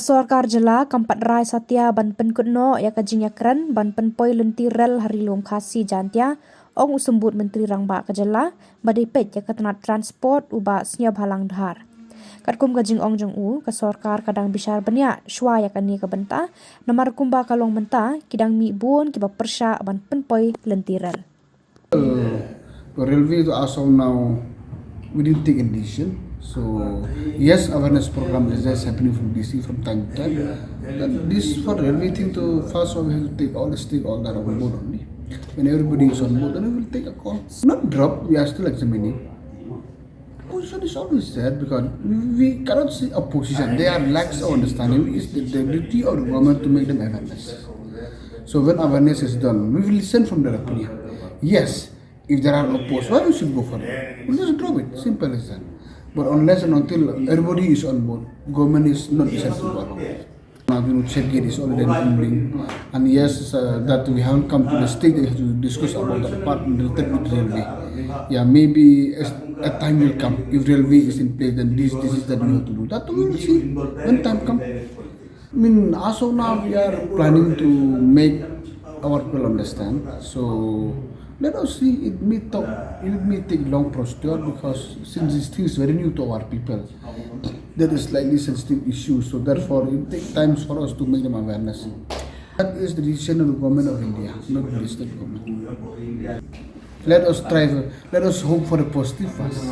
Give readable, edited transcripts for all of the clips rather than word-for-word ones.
Sorkar Jylla kampat rai satia ban Pynkut no ya jingiakren ban pynpoi Lynti Rel rilum Khasi Kaintia ong Symbud Myntri Rangbah ke Jylla badi Peit ya Tnad transport uba Sniawbhalang Dhar. Katkum jingong jong Sorkar kadang bishar bniah shwa ya kane ke bynta namar kumba kalong mynta kidang mi bun kiba pyrshah ban pynpoi Lynti Rel. Railway is also now we didn't take a decision. So yes, awareness program is just happening from DC from time to time. But this for railway thing to first we have to take all the stakeholders on board only. When everybody is on board, then we will take a call. Not drop, we are still examining. Position is always there because we cannot see a position. They are lax of understanding. It's the duty of the government to make them awareness. So when awareness is done, we will listen from their opinion. Yes, if there are no posts, why we should go for it? We'll just drop it. Simple as that. But unless and until everybody is on board, government is not essential about it. Now, check gate is already ruling, and yes, that we haven't come to the stage that we have to discuss about the part related with railway. Yeah, maybe a time will come if railway is in place, then this is that we have to do. That we will see when time comes. I mean, as of now, we are planning to make our people understand. So let us see. It may take long procedure because since this thing is very new to our people, there is slightly sensitive issues. So therefore, it takes time for us to make them awareness. That is the decision of the government of India, not the state government. Let us try. Let us hope for a positive first,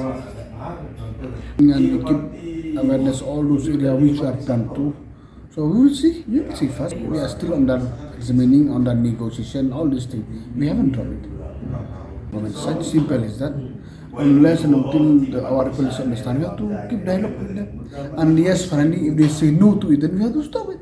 and we keep awareness all those areas which are done too. So we will see. We will see first. We are still under examining, under negotiation, all these things. We haven't dropped it. Such simple is that. Unless and until our people understand, we have to keep dialogue with them. And yes, finally, if they say no to it, then we have to stop it.